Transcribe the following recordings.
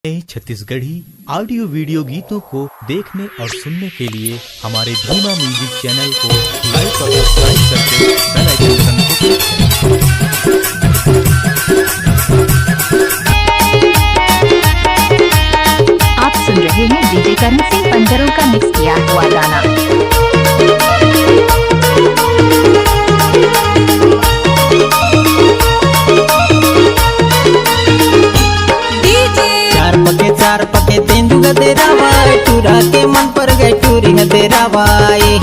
नए Chhattisgarhi audio video गीतों को देखने और सुनने के लिए हमारे भीमा म्यूजिक चैनल को लाइक और सब्सक्राइब करके बेल आइकन को क्लिक करें। आप सुन रहे हैं डीजे करण सिंह पंजरों का मिक्स किया हुआ गाना। चार पके तेंदुगा तेरा वाई टूरा के मन पर गए टूरी है तेरा वाई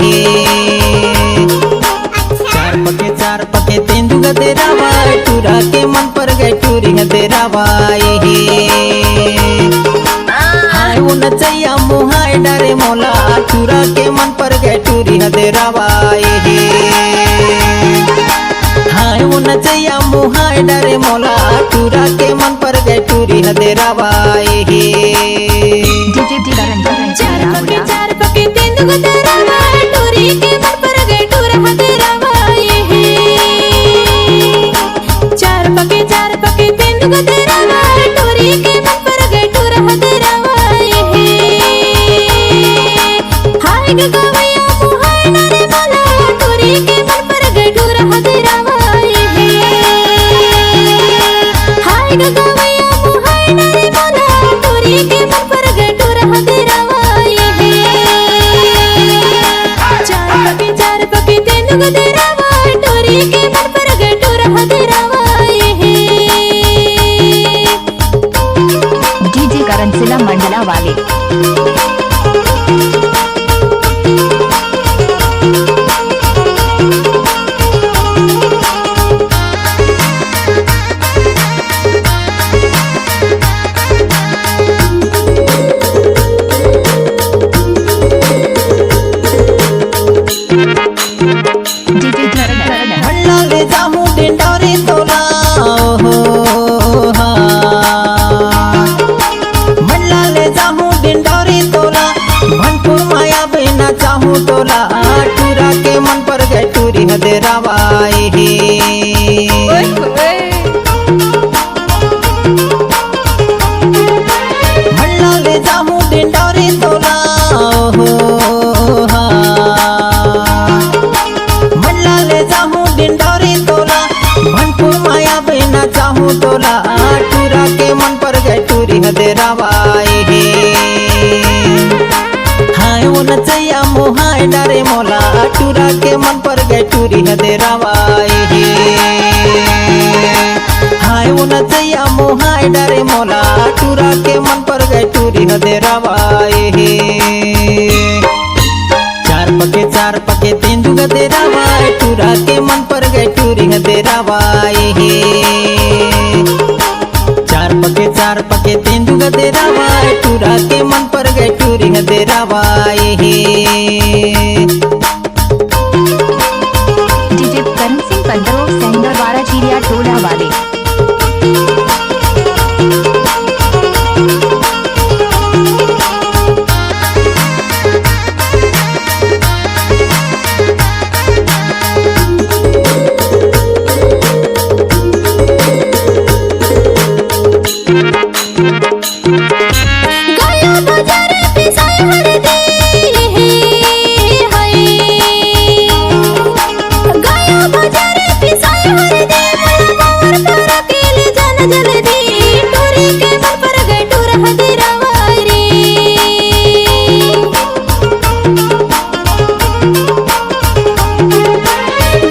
चार पके तेंदुगा तेरा वाई टूरा के मन पर गए टूरी है तेरा वाई हाय वो नचैया मुहाय डरे मोला टूरा के मन पर गए टूरी है तेरा वाई हाय वो नचैया मुहाय डरे मोला टूरा के मन पर गए टूरी है तेरा वाई चार पके तेंदुगा तेरा वाई टूरी के मन पर गए टूरा है तेरा वाई चार पके तेंदुगा तेरा वाई टूरी के मन पर गए टूरा है तेरा वाई हाय गगवैया मुहाय डरे मोला टूरी के मन पर गए टूरा है तेरा वाई हाय गगवैया मुहाय डरे मोला टूरी के मन पर गए टूरा है तेरा वाई चार पके तेंदुगा तेरा वाई टूरी के मन पर गए टूरा है तेरा वाई डीजे करण सिला मंडला वाले। ले जाऊं डिंडोरी तोला मल्ला ले जाऊं डिंडोरी तोला भनपुर माया बिना चाहूं तोला टूरा के मन पर गए टूरी है तेरा वाई मल्ला ले जाऊं डिंडोरी तोला मल्ला ले जाऊं डिंडोरी तोला भनपुर माया बिना चाहूं तोला टूरा के मन पर गए टूरी है तेरा वाई हाय वो नचैया मुहाय डरे मोला टूरा के मन पर गए टूरी है तेरा वाई हाय वो नचैया मुहाय डरे मोला टूरा के मन पर गए टूरी है तेरा वाई चार पके तेंदुगा तेरा वाई टूरा के मन पर गए टूरी है तेरा वाई चार पके तेंदुगा तेरा वाई टूरा के मन पर गए टूरी है तेरा वाई डीजे करण सिंह पंजरों सेंगर वाला चिड़िया टोला वाले। गाया बाजारे पिसाई हरदी हाय गाया बाजारे पिसाई हरदी मोला मोर पर अकेले जान जल्दी टूरी के मन पर गए टूरा है तेरा वाई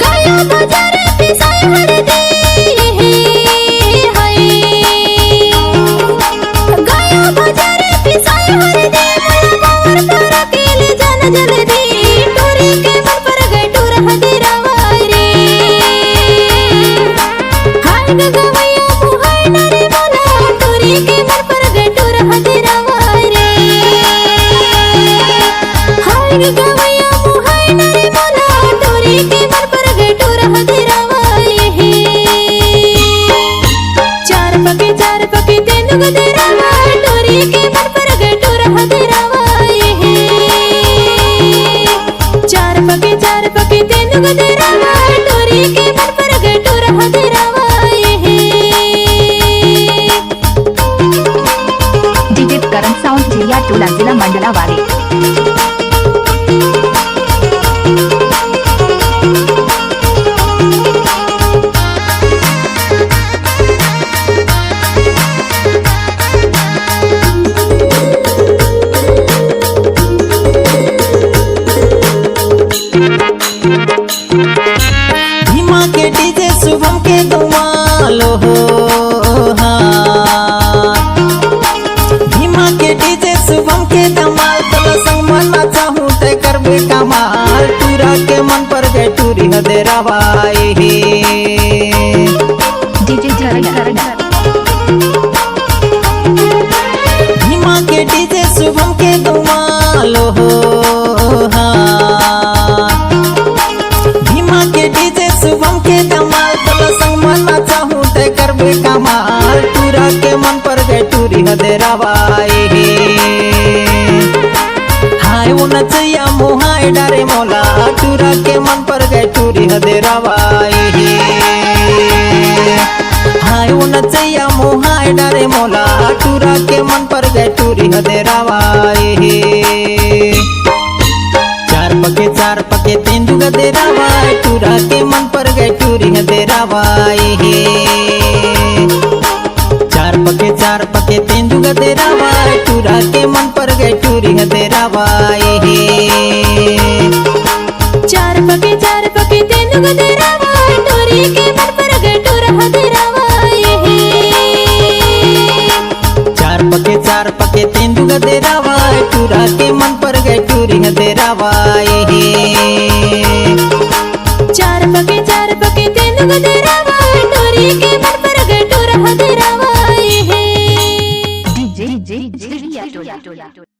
गाया बाजारे पिसाई हरदी हाय गाया टोला जिला मंडला वाले। भीमा के डीजे शुभम के धमाल हो हाँ। भीमा के डीजे शुभम के धमाल तोला संग मना चाहूँ ते करबे कमाल टूरा के मन पर गए टूरी हदेरावाए डीजे झरना भीमा के डीजे शुभम के धमाल हो हाँ। भीमा के डीजे शुभम के धमाल तोला संग मना चाहूँ ते करबे कमाल टूरा के मन पर गए टूरी हदेरावाए हाय वो नचैया मोहाय डारे मोला टूरा के मन पर गए टूरी हदेरावाए हाय वो नचैया मोहाय डारे मोला टूरा के मन पर गए टूरी हदेरावाए चार पके तेंदु गदेरावाए टूरा के मन पर गए टूरी हदेरावाए चार पके तेंदु गदेरावाए टूरा के मन पर गए टूरी हदेरावाए चार पके तेंदु गदेरावाए टूरी के मन पर गए टूरा हदेरावाए चार पके तेंदु गदेरावाए टूरा के मन पर गए टूरी हदेरावाए चार पके तेंदु गदेरावाए टूरी के मन पर गए टूरा हदेरावाए डीजे टोला।